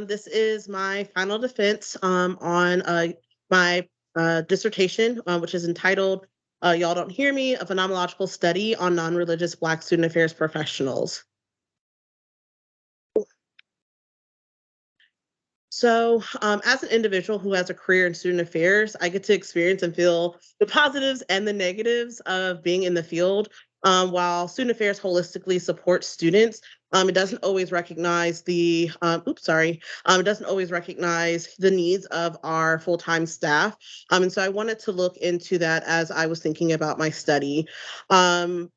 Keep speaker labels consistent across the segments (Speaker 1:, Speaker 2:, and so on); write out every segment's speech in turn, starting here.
Speaker 1: This is my final defense on my dissertation, which is entitled Y'all Don't Hear Me, a phenomenological study on non-religious Black student affairs professionals. As an individual who has a career in student affairs, I get to experience and feel the positives and the negatives of being in the field. While student affairs holistically supports students, it doesn't always recognize it doesn't always recognize the needs of our full-time staff. And so I wanted to look into that as I was thinking about my study. Um,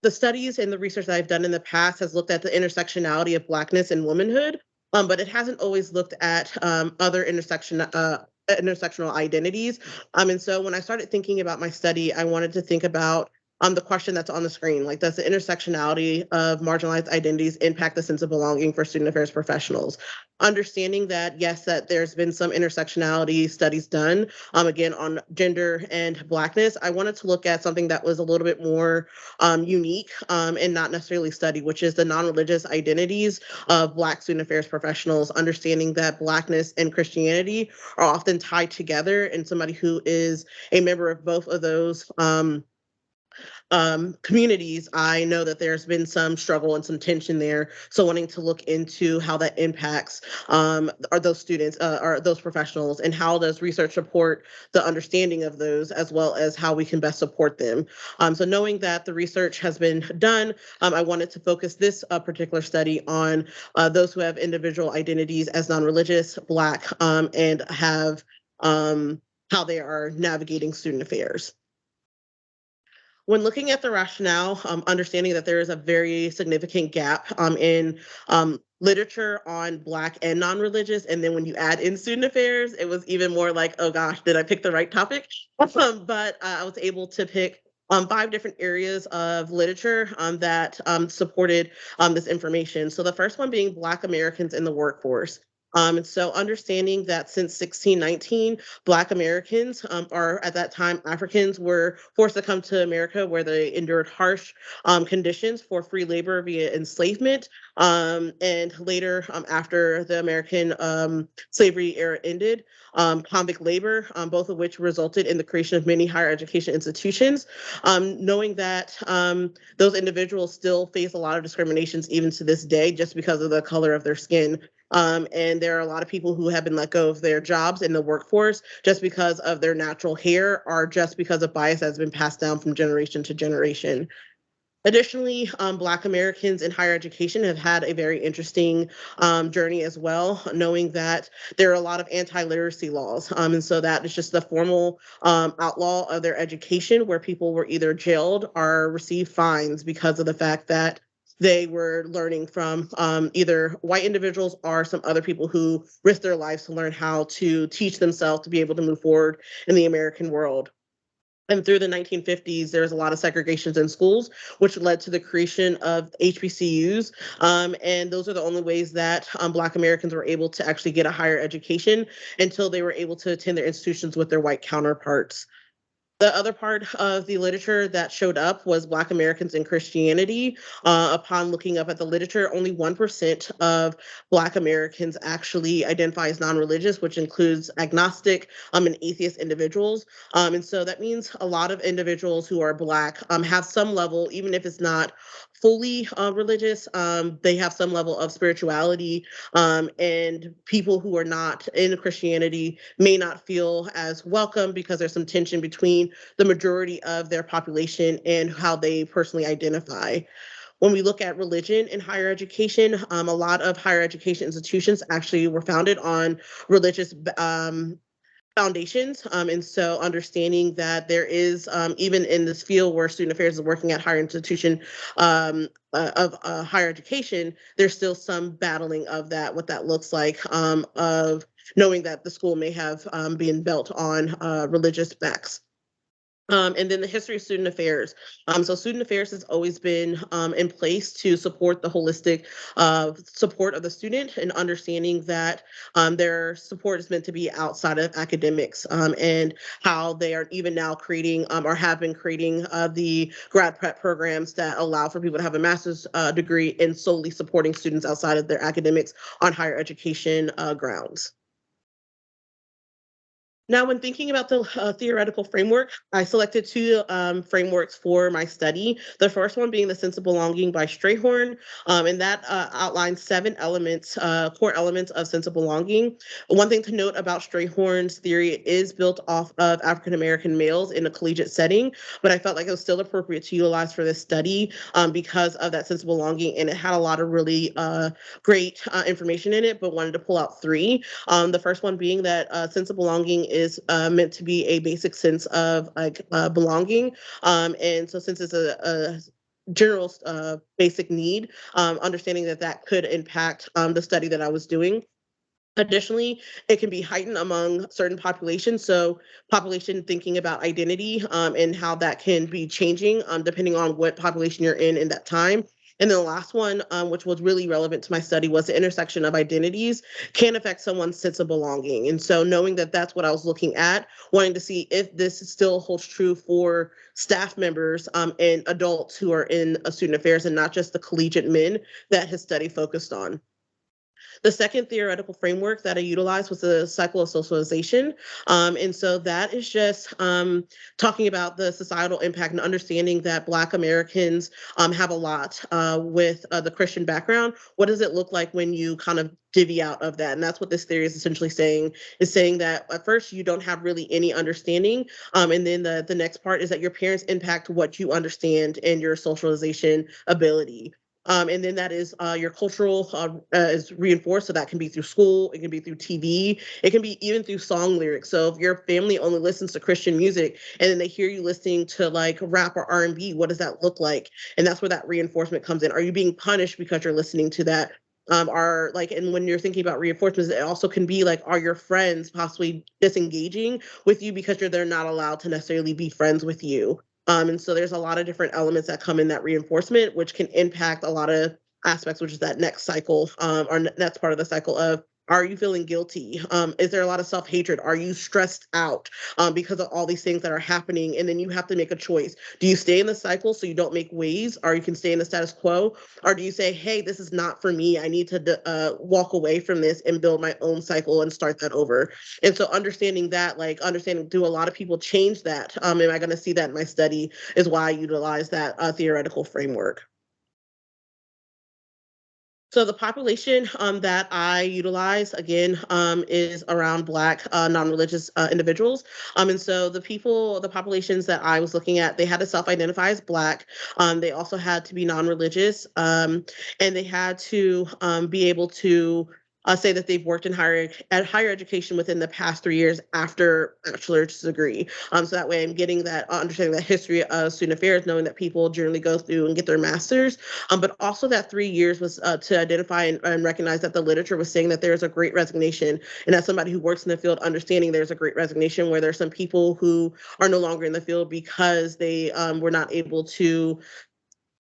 Speaker 1: the studies and the research that I've done in the past has looked at the intersectionality of Blackness and womanhood, but it hasn't always looked at other intersectional identities. And so when I started thinking about my study, I wanted to think about the question that's on the screen, like, does the intersectionality of marginalized identities impact the sense of belonging for student affairs professionals? Understanding that, yes, that there's been some intersectionality studies done, again, on gender and Blackness, I wanted to look at something that was a little bit more unique and not necessarily studied, which is the non-religious identities of Black student affairs professionals, understanding that Blackness and Christianity are often tied together, and somebody who is a member of both of those communities, I know that there's been some struggle and some tension there. So wanting to look into how that impacts are those students or those professionals, and how does research support the understanding of those, as well as how we can best support them. So knowing that the research has been done, I wanted to focus this particular study on those who have individual identities as non-religious, Black, and have how they are navigating student affairs. When looking at the rationale, understanding that there is a very significant gap in literature on Black and non-religious, and then when you add in student affairs, it was even more like, oh gosh, did I pick the right topic? But I was able to pick five different areas of literature that supported this information. So the first one being Black Americans in the workforce. And so understanding that since 1619, Black Americans, or at that time Africans, were forced to come to America, where they endured harsh conditions for free labor via enslavement. And later, after the American slavery era ended, convict labor, both of which resulted in the creation of many higher education institutions. Knowing that those individuals still face a lot of discriminations even to this day, just because of the color of their skin. And there are a lot of people who have been let go of their jobs in the workforce just because of their natural hair, or just because of bias that's been passed down from generation to generation. Additionally, Black Americans in higher education have had a very interesting journey as well, knowing that there are a lot of anti-literacy laws. And so that is just the formal outlaw of their education, where people were either jailed or received fines because of the fact that they were learning from either white individuals or some other people who risked their lives to learn how to teach themselves to be able to move forward in the American world. And through the 1950s, there was a lot of segregations in schools, which led to the creation of HBCUs. And those are the only ways that Black Americans were able to actually get a higher education, until they were able to attend their institutions with their white counterparts. The other part of the literature that showed up was Black Americans in Christianity. Upon looking up at the literature, only 1% of Black Americans actually identify as non-religious, which includes agnostic and atheist individuals. And so that means a lot of individuals who are Black have some level, even if it's not fully religious, they have some level of spirituality, and people who are not in Christianity may not feel as welcome, because there's some tension between the majority of their population and how they personally identify. When we look at religion in higher education, a lot of higher education institutions actually were founded on religious foundations. And so understanding that there is, even in this field where student affairs is working at higher institution of higher education, there's still some battling of that, what that looks like, of knowing that the school may have been built on religious facts. And then the history of student affairs. So student affairs has always been in place to support the holistic support of the student and understanding that their support is meant to be outside of academics, and how they are even now creating or have been creating the grad prep programs that allow for people to have a master's degree in solely supporting students outside of their academics on higher education grounds. Now, when thinking about the theoretical framework, I selected two frameworks for my study. The first one being the sense of belonging by Strayhorn, and that outlines seven elements, core elements of sense of belonging. One thing to note about Strayhorn's theory, it is built off of African American males in a collegiate setting, but I felt like it was still appropriate to utilize for this study because of that sense of belonging, and it had a lot of really great information in it, but wanted to pull out three. The first one being that sense of belonging is meant to be a basic sense of like belonging. And so since it's a general basic need, understanding that that could impact the study that I was doing. Additionally, it can be heightened among certain populations. So, population thinking about identity and how that can be changing depending on what population you're in that time. And then the last one, which was really relevant to my study, was the intersection of identities can affect someone's sense of belonging. And so, knowing that that's what I was looking at, wanting to see if this still holds true for staff members and adults who are in student affairs and not just the collegiate men that his study focused on. The second theoretical framework that I utilized was the cycle of socialization. And so that is just talking about the societal impact and understanding that Black Americans have a lot with the Christian background. What does it look like when you kind of divvy out of that? And that's what this theory is essentially saying, is saying that at first you don't have really any understanding. And then the next part is that your parents impact what you understand and your socialization ability. And then that is your cultural is reinforced. So that can be through school, it can be through TV, it can be even through song lyrics. So if your family only listens to Christian music and then they hear you listening to like rap or R&B, what does that look like? And that's where that reinforcement comes in. Are you being punished because you're listening to that? Are like, and when you're thinking about reinforcements, it also can be like, are your friends possibly disengaging with you because they're not allowed to necessarily be friends with you? And so there's a lot of different elements that come in that reinforcement, which can impact a lot of aspects, which is that next cycle, or next part of the cycle of, are you feeling guilty? Is there a lot of self-hatred? Are you stressed out because of all these things that are happening? And then you have to make a choice. Do you stay in the cycle so you don't make waves, or you can stay in the status quo? Or do you say, hey, this is not for me. I need to walk away from this and build my own cycle and start that over? And so understanding that, like understanding, do a lot of people change that? Am I going to see that in my study? Is why I utilize that theoretical framework. So the population that I utilize again is around Black non-religious individuals, and so the populations that I was looking at, they had to self-identify as Black. They also had to be non-religious, and they had to be able to say that they've worked in higher education within the past 3 years after bachelor's degree. So that way, I'm getting that understanding that history of student affairs, knowing that people generally go through and get their masters, but also that 3 years was to identify and recognize that the literature was saying that there's a great resignation. And as somebody who works in the field, understanding there's a great resignation where there's some people who are no longer in the field because they were not able to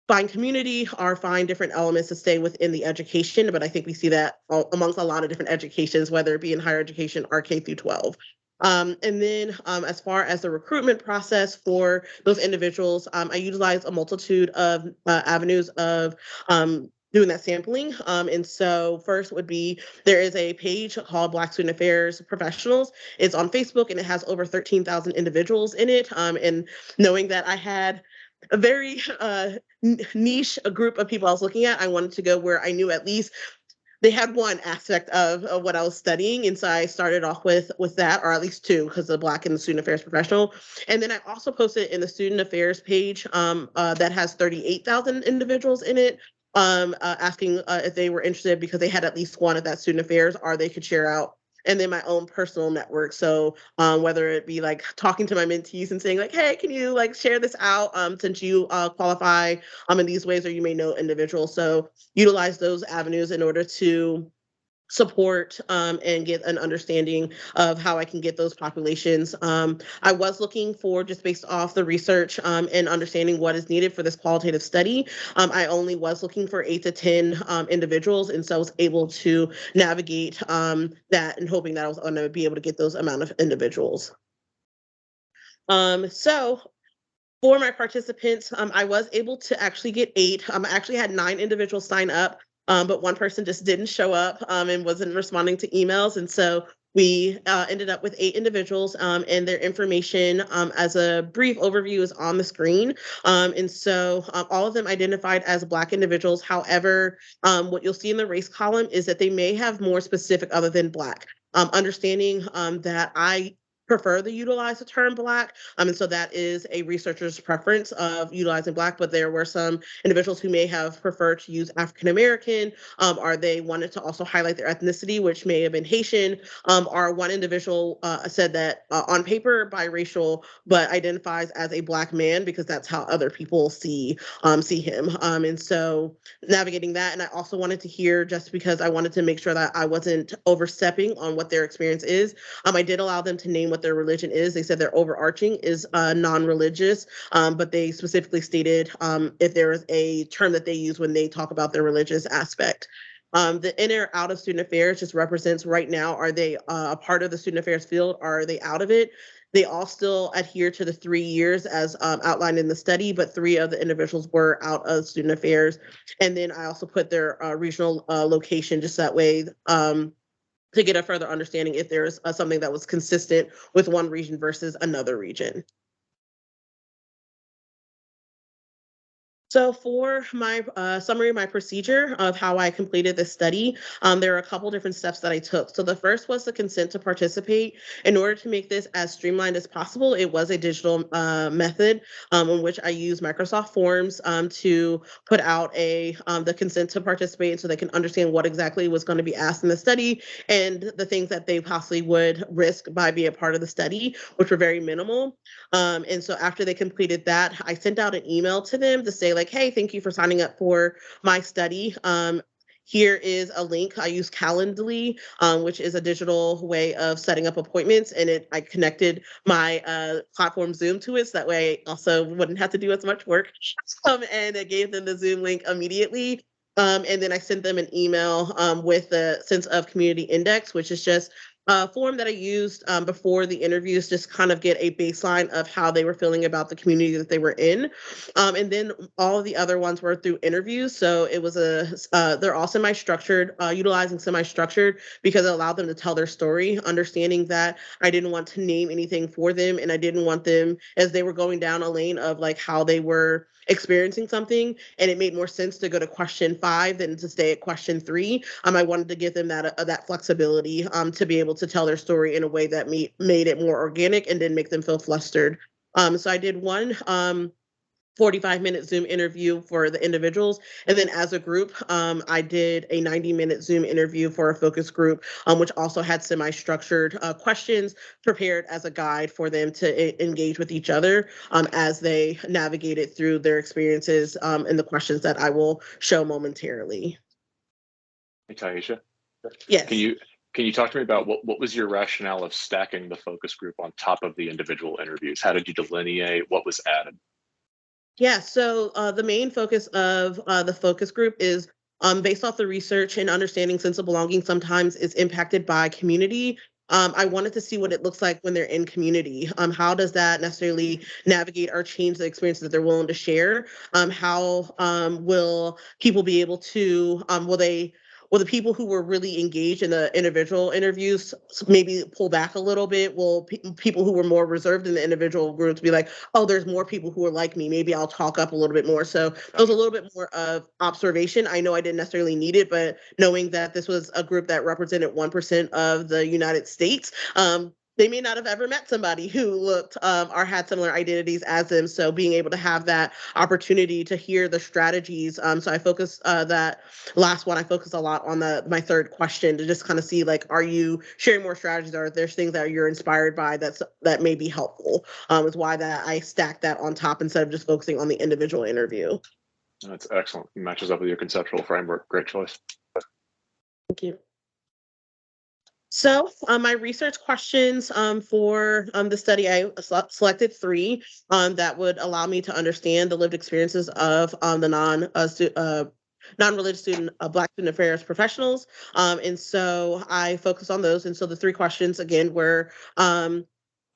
Speaker 1: find community or find different elements to stay within the education. But I think we see that amongst a lot of different educations, whether it be in higher education or K through 12. And then as far as the recruitment process for those individuals, I utilize a multitude of avenues of doing that sampling. And so first would be, there is a page called Black Student Affairs Professionals. It's on Facebook and it has over 13,000 individuals in it. And knowing that I had a very niche group of people I was looking at, I wanted to go where I knew at least they had one aspect of what I was studying. And so I started off with that, or at least two, because the Black and the Student Affairs Professional. And then I also posted in the Student Affairs page that has 38,000 individuals in it, asking if they were interested because they had at least one of that Student Affairs, or they could share out. And then my own personal network. So whether it be like talking to my mentees and saying like, hey, can you like share this out since you qualify in these ways, or you may know individuals. So utilize those avenues in order to support and get an understanding of how I can get those populations. I was looking for, just based off the research and understanding what is needed for this qualitative study. I only was looking for 8 to 10 individuals, and so I was able to navigate that and hoping that I was going to be able to get those amount of individuals. So for my participants, I was able to actually get 8. I actually had 9 individuals sign up, but one person just didn't show up and wasn't responding to emails. And so we ended up with 8 individuals, and their information as a brief overview is on the screen. And so all of them identified as Black individuals. However, what you'll see in the race column is that they may have more specific other than Black. Understanding that I prefer to utilize the term Black, and so that is a researcher's preference of utilizing Black, but there were some individuals who may have preferred to use African American, or they wanted to also highlight their ethnicity, which may have been Haitian, or one individual said that on paper biracial, but identifies as a Black man because that's how other people see him. And so navigating that, and I also wanted to hear, just because I wanted to make sure that I wasn't overstepping on what their experience is. I did allow them to name what their religion is. They said their overarching is non-religious, but they specifically stated if there is a term that they use when they talk about their religious aspect. The in or out of student affairs just represents right now, are they a part of the student affairs field? Are they out of it? They all still adhere to the 3 years as outlined in the study, but 3 of the individuals were out of student affairs. And then I also put their regional location, just that way to get a further understanding if there's something that was consistent with one region versus another region. So for my summary of my procedure of how I completed this study, there are a couple different steps that I took. So the first was the consent to participate. In order to make this as streamlined as possible, it was a digital method in which I used Microsoft Forms to put out the consent to participate so they can understand what exactly was going to be asked in the study and the things that they possibly would risk by being a part of the study, which were very minimal. And so after they completed that, I sent out an email to them to say, like, hey, thank you for signing up for my study. Here is a link. I use Calendly, which is a digital way of setting up appointments, and I connected my platform Zoom to it, so that way I also wouldn't have to do as much work. And I gave them the Zoom link immediately. And then I sent them an email with the Sense of Community Index, which is just a form that I used before the interviews, just kind of get a baseline of how they were feeling about the community that they were in. And then all of the other ones were through interviews. So it was they're all semi-structured, utilizing semi-structured because it allowed them to tell their story, understanding that I didn't want to name anything for them. And I didn't want them, as they were going down a lane of like how they were experiencing something, and it made more sense to go to question 5 than to stay at question 3. I wanted to give them that flexibility to be able to tell their story in a way that made it more organic and didn't make them feel flustered. So I did one 45-minute Zoom interview for the individuals. And then as a group, I did a 90-minute Zoom interview for a focus group, which also had semi-structured questions prepared as a guide for them to engage with each other as they navigated through their experiences and the questions that I will show momentarily.
Speaker 2: Hey, Taisha.
Speaker 1: Yes.
Speaker 2: Can you talk to me about what was your rationale of stacking the focus group on top of the individual interviews? How did you delineate what was added?
Speaker 1: Yeah, so the main focus of the focus group is based off the research and understanding sense of belonging sometimes is impacted by community. I wanted to see what it looks like when they're in community. How does that necessarily navigate or change the experiences that they're willing to share? How will people be able to, will the people who were really engaged in the individual interviews maybe pull back a little bit? Will people who were more reserved in the individual groups be like, oh, there's more people who are like me, maybe I'll talk up a little bit more? So it was a little bit more of observation. I know I didn't necessarily need it, but knowing that this was a group that represented 1% of the United States, they may not have ever met somebody who looked or had similar identities as them. So being able to have that opportunity to hear the strategies. So I focus that last one, I focus a lot on my third question to just kind of see, like, are you sharing more strategies, or there's things that you're inspired by that may be helpful? Is why that I stack that on top instead of just focusing on the individual interview.
Speaker 2: That's excellent. It matches up with your conceptual framework. Great choice.
Speaker 1: Thank you. So, my research questions for the study, I selected three that would allow me to understand the lived experiences of the non-religious student, Black student affairs professionals. And so I focused on those. And so the three questions again were,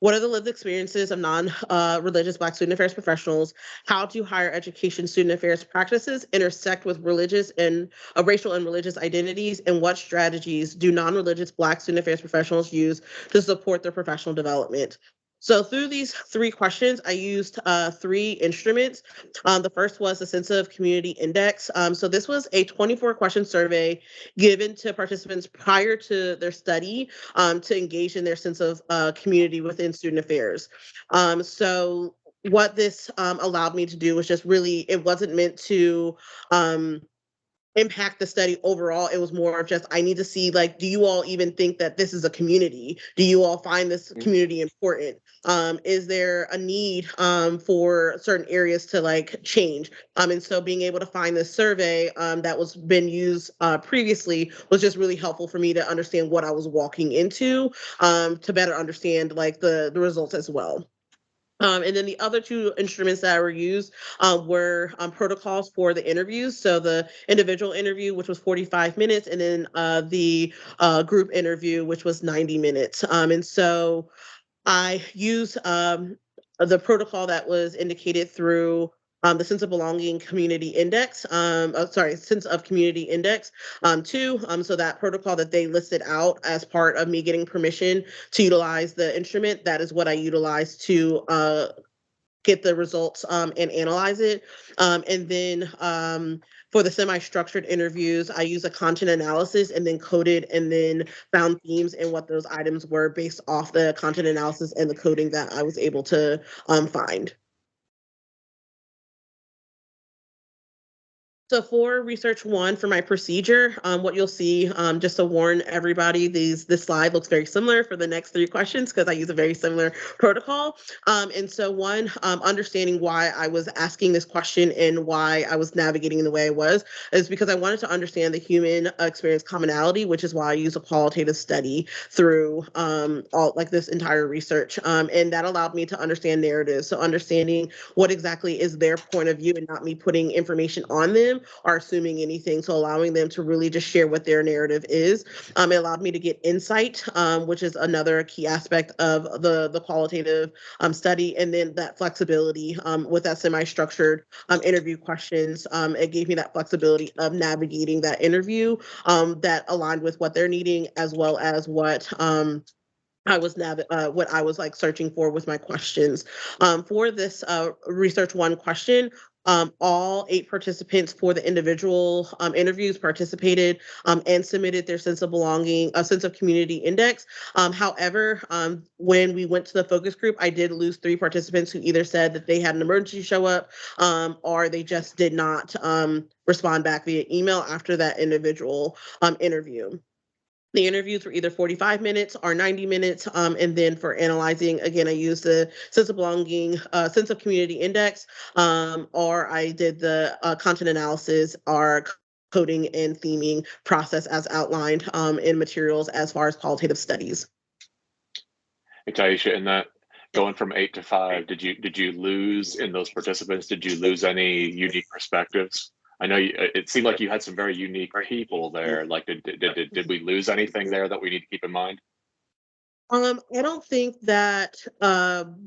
Speaker 1: what are the lived experiences of non-religious Black student affairs professionals? How do higher education student affairs practices intersect with religious and racial and religious identities? And what strategies do non-religious Black student affairs professionals use to support their professional development? So through these three questions, I used three instruments. The first was the Sense of Community Index. So this was a 24 question survey given to participants prior to their study to engage in their sense of community within student affairs. So what this allowed me to do was just really, it wasn't meant to impact the study overall. It was more of just, I need to see, like, do you all even think that this is a community? Do you all find this
Speaker 2: Mhm.
Speaker 1: community important? Is there a need for certain areas to like change? And so being able to find this survey that was been used previously was just really helpful for me to understand what I was walking into, to better understand like the results as well. And then the other two instruments that were used were protocols for the interviews. So the individual interview, which was 45 minutes, and then the group interview, which was 90 minutes. And so I use the protocol that was indicated through the Sense of Belonging Community Index, Sense of Community Index 2. So that protocol that they listed out as part of me getting permission to utilize the instrument, that is what I utilized to get the results and analyze it. And then for the semi-structured interviews, I use a content analysis and then coded and then found themes and what those items were based off the content analysis and the coding that I was able to find. So for research one, for my procedure, what you'll see, just to warn everybody, this slide looks very similar for the next three questions because I use a very similar protocol. And so one, understanding why I was asking this question and why I was navigating in the way I was is because I wanted to understand the human experience commonality, which is why I use a qualitative study through all like this entire research. And that allowed me to understand narratives. So understanding what exactly is their point of view and not me putting information on them are assuming anything. So allowing them to really just share what their narrative is. It allowed me to get insight, which is another key aspect of the qualitative study. And then that flexibility with that semi-structured interview questions. It gave me that flexibility of navigating that interview that aligned with what they're needing as well as what I was like searching for with my questions. For this research one question, all eight participants for the individual interviews participated and submitted their sense of belonging, a sense of community index. However, when we went to the focus group, I did lose three participants who either said that they had an emergency show up or they just did not respond back via email after that individual interview. The interviews were either 45 minutes or 90 minutes. And then for analyzing, again, I used the sense of belonging, sense of community index, or I did the content analysis or coding and theming process as outlined in materials as far as qualitative studies.
Speaker 2: Hey, Taisha, in that going from 8 to 5, did you lose in those participants? Did you lose any unique perspectives? I know it seemed like you had some very unique people there. Like, did we lose anything there that we need to keep in mind?
Speaker 1: I don't think that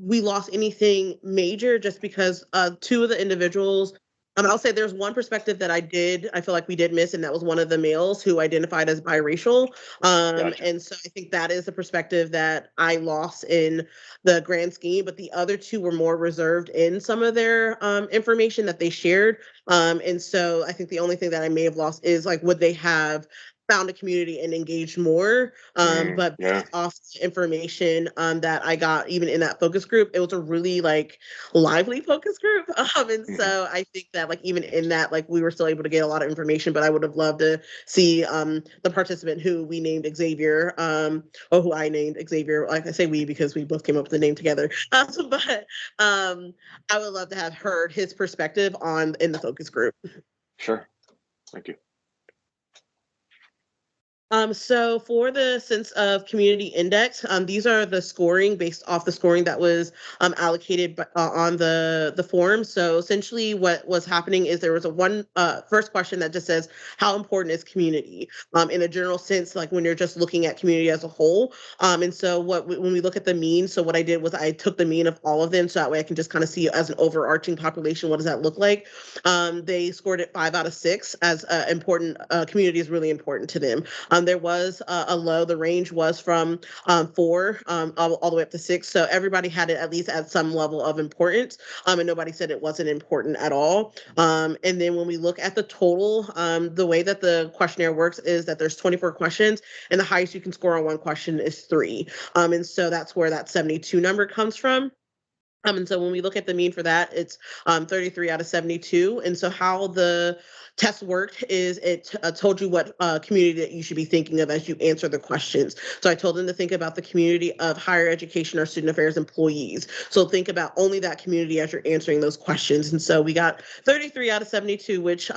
Speaker 1: we lost anything major just because two of the individuals, I'll say there's one perspective that I feel like we did miss, and that was one of the males who identified as biracial.
Speaker 2: Gotcha.
Speaker 1: And so I think that is the perspective that I lost in the grand scheme, but the other two were more reserved in some of their information that they shared. And so I think the only thing that I may have lost is like, would they have found a community and engaged more? But
Speaker 2: Yeah.
Speaker 1: based off the information that I got, even in that focus group, it was a really like lively focus group. And
Speaker 2: Hmm.
Speaker 1: so I think that like even in that, like we were still able to get a lot of information. But I would have loved to see the participant who we named Xavier, or who I named Xavier. Like I say we because we both came up with the name together. But I would love to have heard his perspective on in the focus group.
Speaker 2: Sure. Thank you.
Speaker 1: So for the sense of community index, these are the scoring based off the scoring that was allocated on the form. So essentially, what was happening is there was a first question that just says how important is community in a general sense, like when you're just looking at community as a whole. And so when we look at the mean, so what I did was I took the mean of all of them, so that way I can just kind of see as an overarching population what does that look like. They scored it 5 out of 6 as important. Community is really important to them. There was a low. The range was from 4 all the way up to 6. So everybody had it at least at some level of importance, and nobody said it wasn't important at all. And then when we look at the total, the way that the questionnaire works is that there's 24 questions, and the highest you can score on one question is 3. And so that's where that 72 number comes from. And so when we look at the mean for that, it's 33 out of 72. And so how the test worked is it told you what community that you should be thinking of as you answer the questions. So I told them to think about the community of higher education or student affairs employees. So think about only that community as you're answering those questions. And so we got 33 out of 72, which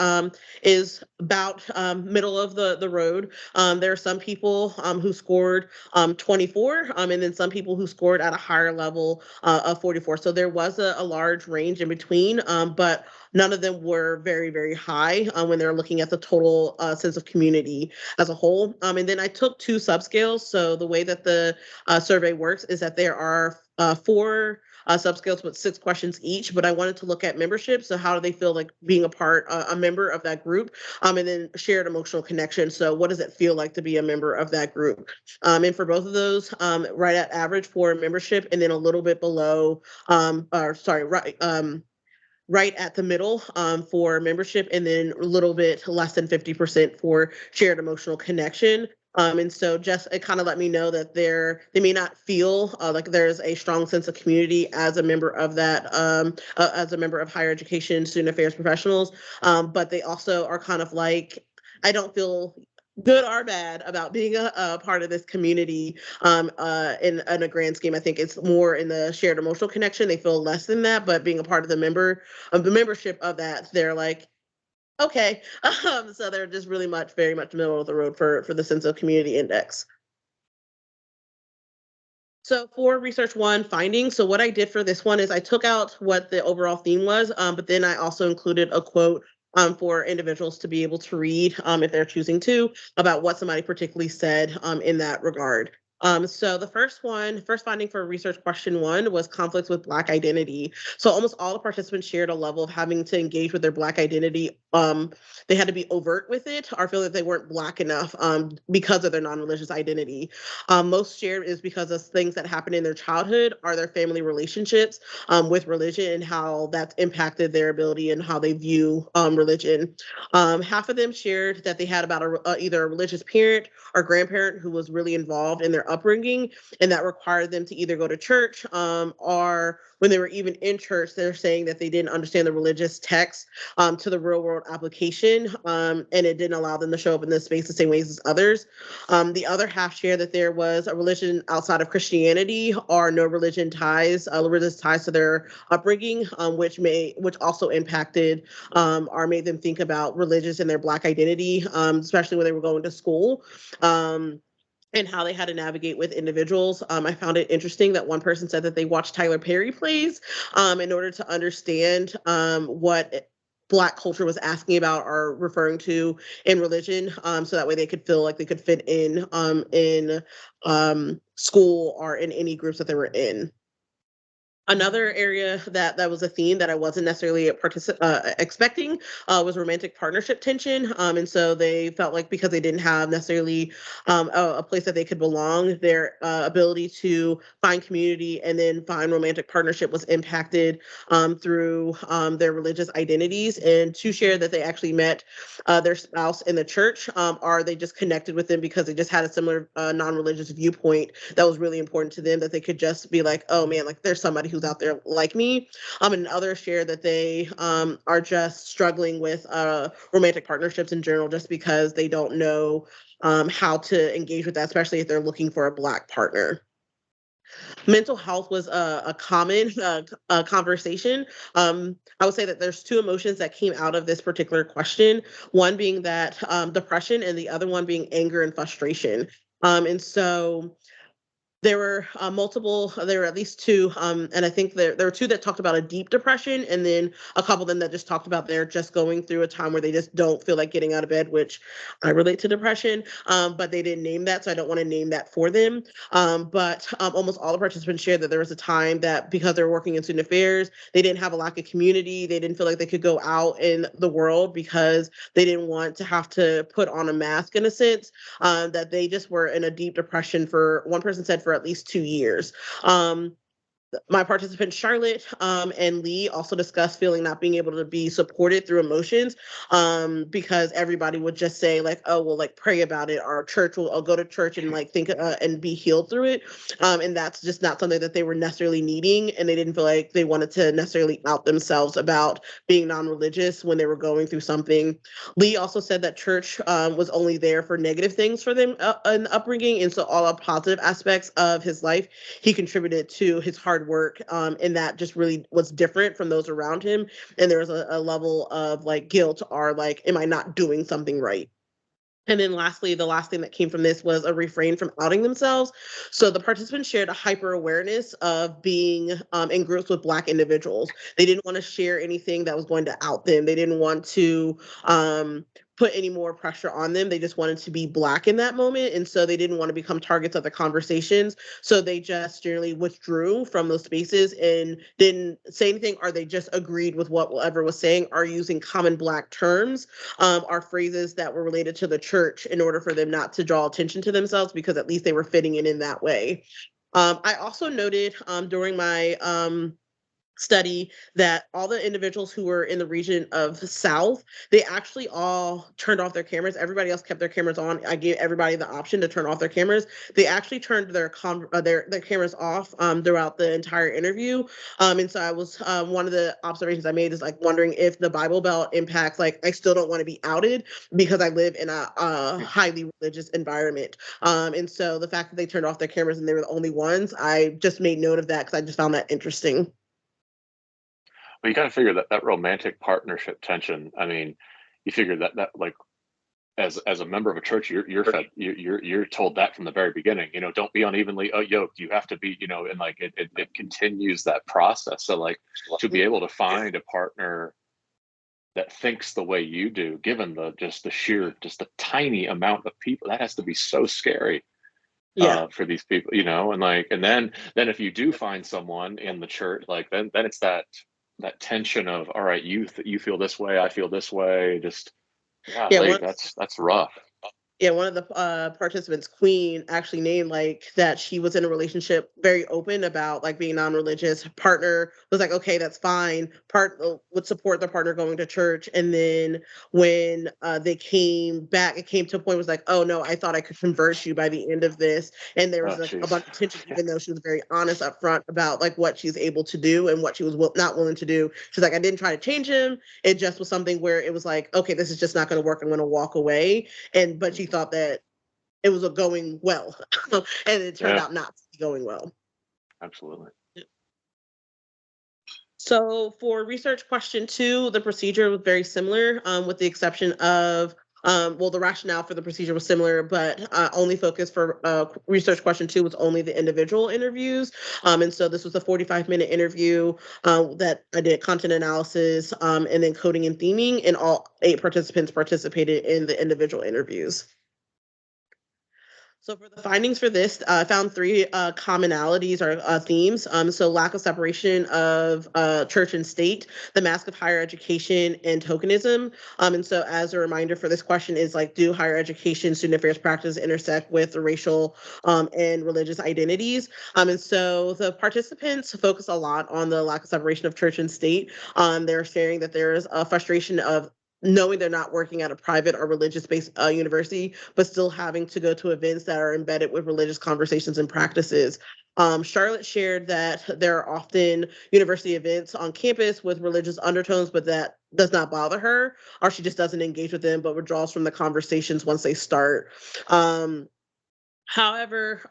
Speaker 1: is about middle of the road. There are some people who scored 24, and then some people who scored at a higher level of 44. So there was a large range in between, but none of them were very, very high when they're looking at the total sense of community as a whole. And then I took 2 subscales. So the way that the survey works is that there are 4 subscales with 6 questions each, but I wanted to look at membership. So how do they feel like being a member of that group? And then shared emotional connection. So what does it feel like to be a member of that group? And for both of those, right at average for membership, and then a little bit below, right at the middle for membership, and then a little bit less than 50% for shared emotional connection. And so just it kind of let me know that they may not feel like there's a strong sense of community as a member of that, as a member of higher education, student affairs professionals, but they also are kind of like, I don't feel good or bad about being a part of this community. In a grand scheme, I think it's more in the shared emotional connection. They feel less than that, but being a part of the membership of that, they're like, okay. So they're just really very much middle of the road for the sense of community index. So for research one findings, so what I did for this one is I took out what the overall theme was, but then I also included a quote for individuals to be able to read if they're choosing to about what somebody particularly said in that regard. So the first finding for research question one was conflicts with Black identity. So almost all the participants shared a level of having to engage with their Black identity. They had to be overt with it or feel that they weren't Black enough because of their non-religious identity. Most shared is because of things that happened in their childhood or their family relationships with religion and how that's impacted their ability and how they view religion. Half of them shared that they had about either a religious parent or grandparent who was really involved in their upbringing, and that required them to either go to church or when they were even in church, they're saying that they didn't understand the religious text to the real world application, and it didn't allow them to show up in this space the same ways as others. The other half share that there was a religion outside of Christianity or no religious ties to their upbringing, which also impacted or made them think about religious and their Black identity, especially when they were going to school. And how they had to navigate with individuals. I found it interesting that one person said that they watched Tyler Perry plays in order to understand what Black culture was asking about or referring to in religion, so that way they could feel like they could fit in school or in any groups that they were in. Another area that was a theme that I wasn't necessarily expecting was romantic partnership tension. And so they felt like because they didn't have necessarily a place that they could belong, their ability to find community and then find romantic partnership was impacted through their religious identities. And to share that they actually met their spouse in the church, or they just connected with them because they just had a similar non-religious viewpoint that was really important to them, that they could just be like, oh man, like there's somebody who's out there like me. And others share that they are just struggling with romantic partnerships in general, just because they don't know how to engage with that, especially if they're looking for a Black partner. Mental health was a common conversation. I would say that there's two emotions that came out of this particular question, one being that depression and the other one being anger and frustration. And so there were there were at least two, and I think there were two that talked about a deep depression, and then a couple of them that just talked about they're just going through a time where they just don't feel like getting out of bed, which I relate to depression, but they didn't name that, so I don't want to name that for them. But almost all the participants shared that there was a time that because they were working in student affairs, they didn't have a lack of community, they didn't feel like they could go out in the world because they didn't want to have to put on a mask in a sense, that they just were in a deep depression for, one person said, for at least 2 years. Um, my participants Charlotte and Lee also discussed feeling not being able to be supported through emotions, because everybody would just say like, oh well, like pray about it, or church will, I'll go to church and like think and be healed through it, and that's just not something that they were necessarily needing, and they didn't feel like they wanted to necessarily out themselves about being non-religious when they were going through something. Lee also said that church was only there for negative things for them in upbringing, and so all the positive aspects of his life he contributed to his hard work, and that just really was different from those around him. And there was a level of like guilt, or like, am I not doing something right? And then lastly, the last thing that came from this was a refrain from outing themselves. So the participants shared a hyper awareness of being in groups with Black individuals. They didn't want to share anything that was going to out them. They didn't want to put any more pressure on them. They just wanted to be Black in that moment. And so they didn't want to become targets of the conversations. So they just generally withdrew from those spaces and didn't say anything, or they just agreed with whatever was saying, or using common Black terms, are phrases that were related to the church in order for them not to draw attention to themselves, because at least they were fitting in that way. I also noted during my study that all the individuals who were in the region of the South, they actually all turned off their cameras. Everybody else kept their cameras on. I gave everybody the option to turn off their cameras. They actually turned their cameras off throughout the entire interview. And so I was one of the observations I made is like wondering if the Bible Belt impacts, like I still don't want to be outed because I live in a highly religious environment. And so the fact that they turned off their cameras and they were the only ones, I just made note of that because I just found that interesting.
Speaker 2: Well, you got to figure that that romantic partnership tension. I mean, you figure that like as a member of a church, you're fed you're told that from the very beginning. You know, don't be unevenly yoked. You have to be, you know, and like it continues that process. So like to be able to find a partner that thinks the way you do, given the just the sheer just the tiny amount of people, that has to be so scary
Speaker 1: Yeah.
Speaker 2: for these people, you know. And like and then if you do find someone in the church, like then it's that tension of all right, you feel this way, I feel this way, just
Speaker 1: Yeah,
Speaker 2: golly, that's rough.
Speaker 1: one of the participants, Queen, actually named like that she was in a relationship, very open about like being non-religious. Partner was like, okay, that's fine. Part would support the partner going to church, and then when they came back, it came to a point was like, oh no, I thought I could convert you by the end of this, and there
Speaker 2: Oh
Speaker 1: was like a
Speaker 2: jeez.
Speaker 1: bunch of tension, even though she was very honest up front about like what she's able to do and what she was not willing to do. She's like, I didn't try to change him. It just was something where it was like, okay, this is just not going to work. I'm going to walk away. And but she thought that it was going well, and it turned
Speaker 2: Yeah,
Speaker 1: out not to be going well.
Speaker 2: absolutely.
Speaker 1: So for research question two, the procedure was very similar, with the exception of well, the rationale for the procedure was similar, but only focus for research question two was only the individual interviews. And so this was a 45-minute interview that I did content analysis, and then coding and theming, and all 8 participants participated in the individual interviews. So for the findings for this, I found three commonalities or themes. So lack of separation of church and state, the mask of higher education, and tokenism. And so as a reminder for this question is like, do higher education student affairs practices intersect with racial and religious identities? And so the participants focus a lot on the lack of separation of church and state. They're sharing that there's a frustration of knowing they're not working at a private or religious-based university, but still having to go to events that are embedded with religious conversations and practices. Charlotte shared that there are often university events on campus with religious undertones, but that does not bother her, or she just doesn't engage with them, but withdraws from the conversations once they start. Um, However,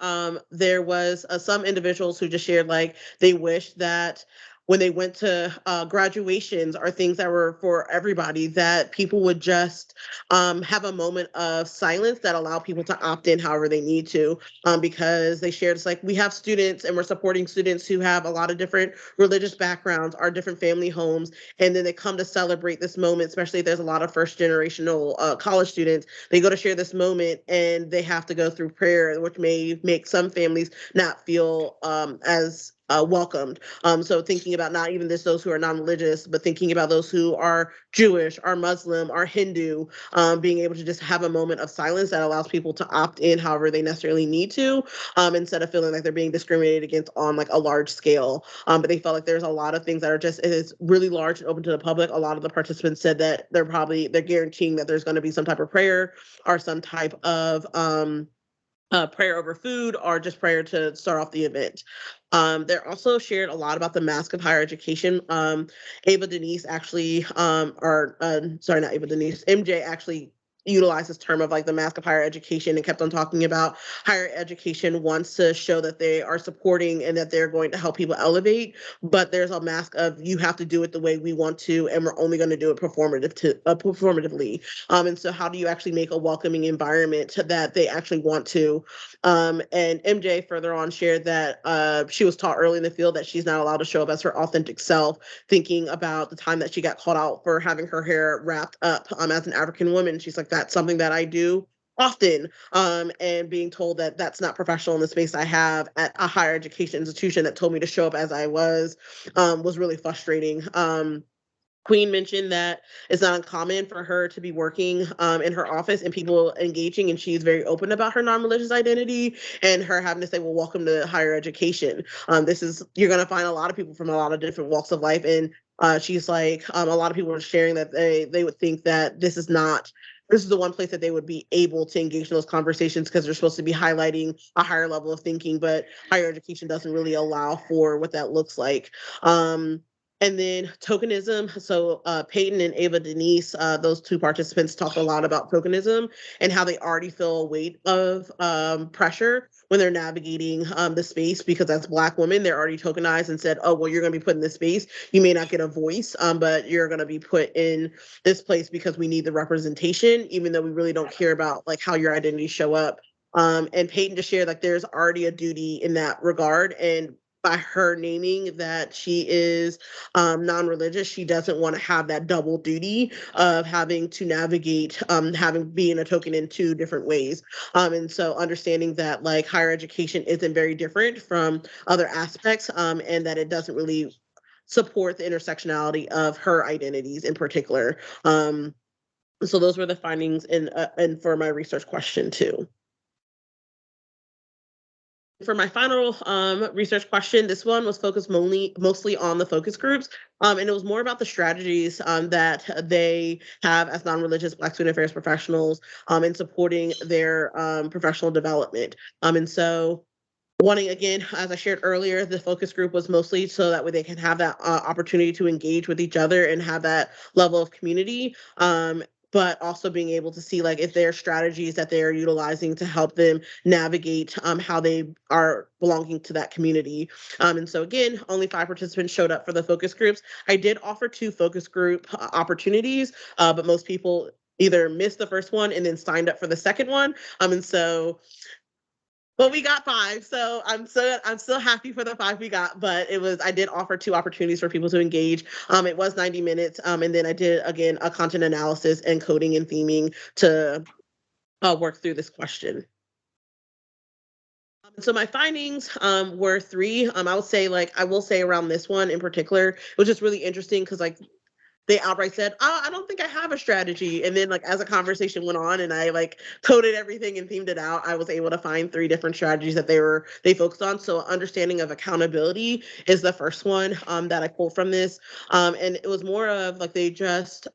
Speaker 1: there was some individuals who just shared like they wish that when they went to graduations or things that were for everybody, that people would just have a moment of silence that allow people to opt in however they need to. Because they shared it's like we have students and we're supporting students who have a lot of different religious backgrounds, are different family homes, and then they come to celebrate this moment, especially if there's a lot of first generational college students. They go to share this moment and they have to go through prayer, which may make some families not feel as welcomed. So thinking about not even just those who are non-religious, but thinking about those who are Jewish, are Muslim, are Hindu, being able to just have a moment of silence that allows people to opt in however they necessarily need to, instead of feeling like they're being discriminated against on like a large scale. But they felt like there's a lot of things that are just, it is really large and open to the public. A lot of the participants said that they're guaranteeing that there's going to be some type of prayer or some type of prayer over food or just prayer to start off the event. They're also shared a lot about the mask of higher education. Ava Denise actually, or sorry, not Ava Denise, MJ actually utilized this term of like the mask of higher education and kept on talking about higher education wants to show that they are supporting and that they're going to help people elevate, but there's a mask of you have to do it the way we want to and we're only going to do it performatively. And so how do you actually make a welcoming environment that they actually want to? And MJ further on shared that she was taught early in the field that she's not allowed to show up as her authentic self, thinking about the time that she got called out for having her hair wrapped up as an African woman. She's like, that's something that I do often, and being told that that's not professional in the space I have at a higher education institution that told me to show up as I was really frustrating. Queen mentioned that it's not uncommon for her to be working in her office and people engaging, and she's very open about her non-religious identity and her having to say, well, welcome to higher education. This is, you're going to find a lot of people from a lot of different walks of life. And she's like, a lot of people are sharing that they would think that this is the one place that they would be able to engage in those conversations because they're supposed to be highlighting a higher level of thinking, but higher education doesn't really allow for what that looks like. And then tokenism. So Peyton and Ava Denise, those two participants talked a lot about tokenism and how they already feel a weight of pressure when they're navigating the space because as Black women, they're already tokenized and said, oh, well, you're going to be put in this space. You may not get a voice, but you're going to be put in this place because we need the representation, even though we really don't care about like how your identities show up. And Peyton just shared like there's already a duty in that regard. And by her naming that she is non-religious, she doesn't want to have that double duty of having to navigate having being a token in two different ways. And so understanding that like higher education isn't very different from other aspects, and that it doesn't really support the intersectionality of her identities in particular. So those were the findings in and for my research question too. For my final research question, this one was focused mostly on the focus groups, and it was more about the strategies that they have as non-religious Black student affairs professionals in supporting their professional development. And so wanting, again, as I shared earlier, the focus group was mostly so that way they can have that opportunity to engage with each other and have that level of community. But also being able to see like if there are strategies that they are utilizing to help them navigate how they are belonging to that community. And so again, only 5 participants showed up for the focus groups. I did offer 2 focus group opportunities, but most people either missed the first one and then signed up for the second one. And so well, we got 5, so I'm still happy for the 5 we got. But I did offer 2 opportunities for people to engage. It was 90 minutes, and then I did again a content analysis and coding and theming to work through this question. So my findings were 3. I will say around this one in particular, it was just really interesting because like they outright said, oh, I don't think I have a strategy. And then like as a conversation went on and I like coded everything and themed it out, I was able to find 3 different strategies that they focused on. So understanding of accountability is the first one that I pulled from this. And it was more of like they just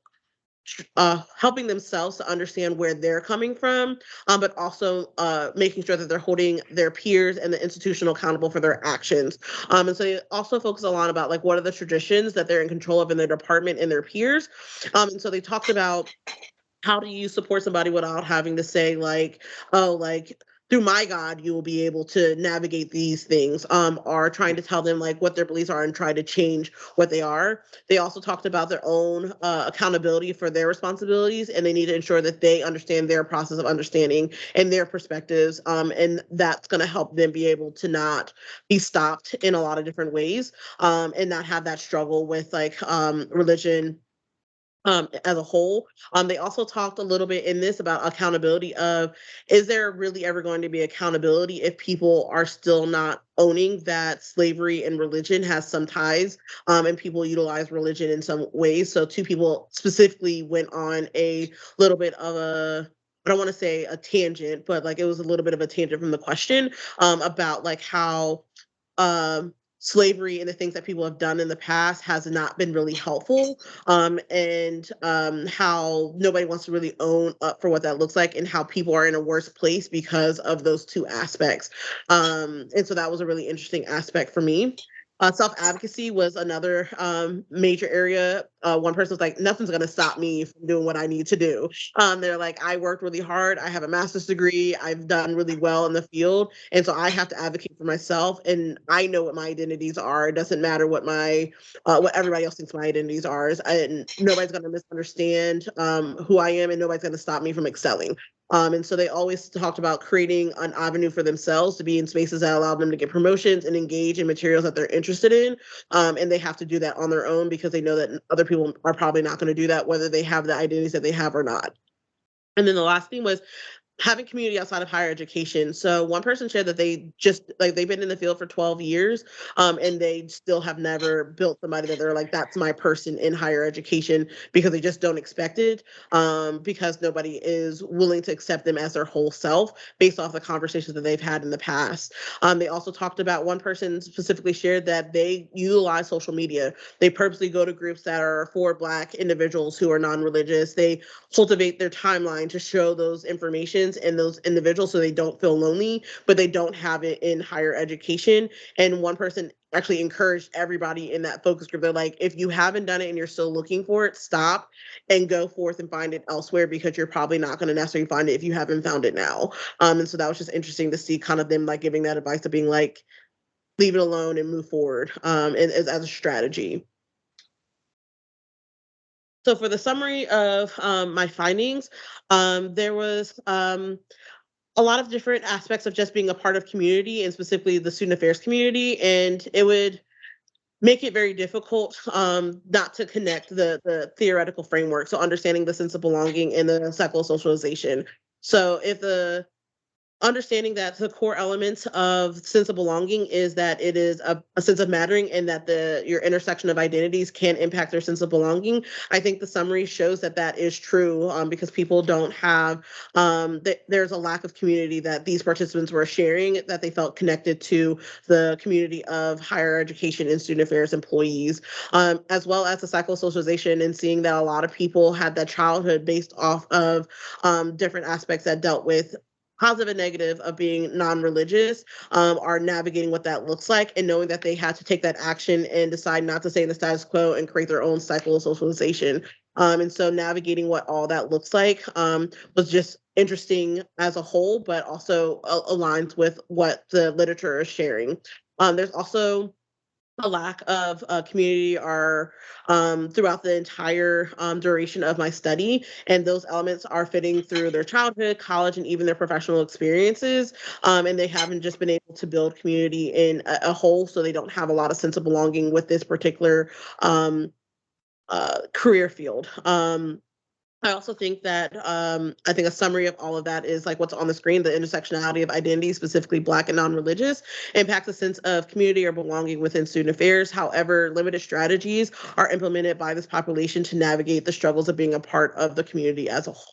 Speaker 1: helping themselves to understand where they're coming from, but also making sure that they're holding their peers and the institutional accountable for their actions. And so they also focus a lot about like what are the traditions that they're in control of in their department and their peers. And so they talked about how do you support somebody without having to say like, oh, like through my God, you will be able to navigate these things, are trying to tell them like what their beliefs are and try to change what they are. They also talked about their own accountability for their responsibilities, and they need to ensure that they understand their process of understanding and their perspectives. And that's going to help them be able to not be stopped in a lot of different ways, and not have that struggle with like religion as a whole. They also talked a little bit in this about accountability of, is there really ever going to be accountability if people are still not owning that slavery and religion has some ties, and people utilize religion in some ways. So two people specifically went on a little bit of a, I don't want to say a tangent, but like it was a little bit of a tangent from the question, about like how slavery and the things that people have done in the past has not been really helpful, and how nobody wants to really own up for what that looks like, and how people are in a worse place because of those two aspects. And so that was a really interesting aspect for me. Self-advocacy was another major area. One person was like, nothing's going to stop me from doing what I need to do. They're like, I worked really hard. I have a master's degree. I've done really well in the field. And so I have to advocate for myself. And I know what my identities are. It doesn't matter what everybody else thinks my identities are. And nobody's going to misunderstand who I am, and nobody's going to stop me from excelling. And so they always talked about creating an avenue for themselves to be in spaces that allow them to get promotions and engage in materials that they're interested in. And they have to do that on their own because they know that other people are probably not going to do that, whether they have the identities that they have or not. And then the last thing was having community outside of higher education. So one person shared that they just like they've been in the field for 12 years, and they still have never built somebody that they're like, that's my person in higher education, because they just don't expect it, because nobody is willing to accept them as their whole self based off the conversations that they've had in the past. They also talked about, one person specifically shared that they utilize social media. They purposely go to groups that are for Black individuals who are non-religious. They cultivate their timeline to show those informations and those individuals so they don't feel lonely, but they don't have it in higher education. And one person actually encouraged everybody in that focus group. They're like, if you haven't done it and you're still looking for it, stop and go forth and find it elsewhere, because you're probably not going to necessarily find it if you haven't found it now. And so that was just interesting to see kind of them like giving that advice of being like, leave it alone and move forward, and as a strategy. So for the summary of my findings, there was a lot of different aspects of just being a part of community, and specifically the student affairs community, and it would make it very difficult not to connect the theoretical framework. So understanding the sense of belonging and the psychosocialization. So if the understanding that the core elements of sense of belonging is that it is a sense of mattering, and that your intersection of identities can impact their sense of belonging. I think the summary shows that that is true, because people don't have, there's a lack of community that these participants were sharing, that they felt connected to the community of higher education and student affairs employees, as well as the psychosocialization, and seeing that a lot of people had that childhood based off of different aspects that dealt with positive and negative of being non-religious, are navigating what that looks like, and knowing that they had to take that action and decide not to stay in the status quo and create their own cycle of socialization. And so navigating what all that looks like, was just interesting as a whole, but also aligns with what the literature is sharing. There's also a lack of community are throughout the entire duration of my study, and those elements are fitting through their childhood, college, and even their professional experiences, and they haven't just been able to build community in a whole, so they don't have a lot of sense of belonging with this particular career field. I also think that I think a summary of all of that is like what's on the screen: the intersectionality of identity, specifically Black and non-religious, impacts a sense of community or belonging within student affairs. However, limited strategies are implemented by this population to navigate the struggles of being a part of the community as a whole.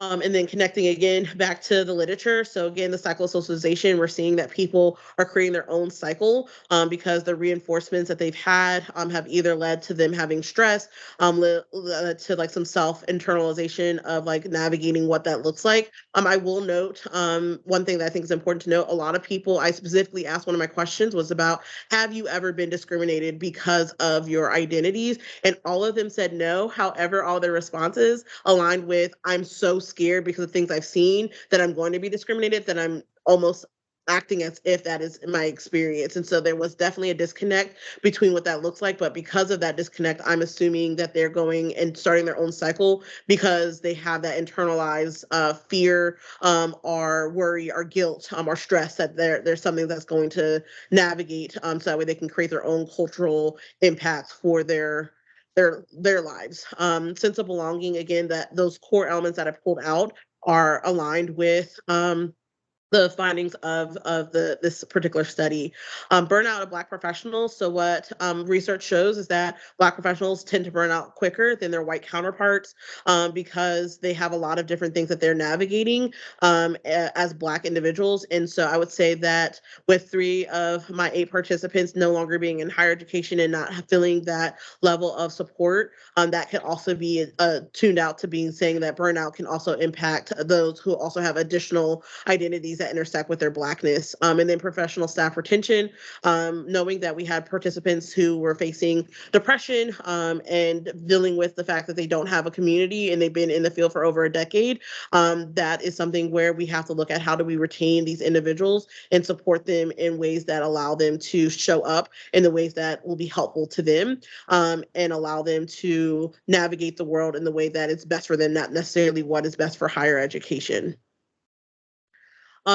Speaker 1: And then connecting again back to the literature. So again, the psychosocialization, we're seeing that people are creating their own cycle, because the reinforcements that they've had have either led to them having stress, led to like some self-internalization of like navigating what that looks like. I will note one thing that I think is important to note: a lot of people, I specifically asked, one of my questions was about, have you ever been discriminated because of your identities? And all of them said no. However, all their responses aligned with, I'm so scared because of things I've seen that I'm going to be discriminated, that I'm almost acting as if that is my experience. And so there was definitely a disconnect between what that looks like. But because of that disconnect, I'm assuming that they're going and starting their own cycle because they have that internalized fear, or worry or guilt, or stress that there's something that's going to navigate, so that way they can create their own cultural impacts for their lives. Sense of belonging, again, that those core elements that I pulled out are aligned with the findings of this particular study. Burnout of Black professionals. So what research shows is that Black professionals tend to burn out quicker than their white counterparts, because they have a lot of different things that they're navigating, as Black individuals. And so I would say that with 3 of my 8 participants no longer being in higher education and not feeling that level of support, that can also be tuned out to being saying that burnout can also impact those who also have additional identities that intersect with their Blackness. And then professional staff retention, knowing that we had participants who were facing depression, and dealing with the fact that they don't have a community and they've been in the field for over a decade. That is something where we have to look at how do we retain these individuals and support them in ways that allow them to show up in the ways that will be helpful to them, and allow them to navigate the world in the way that is best for them, not necessarily what is best for higher education.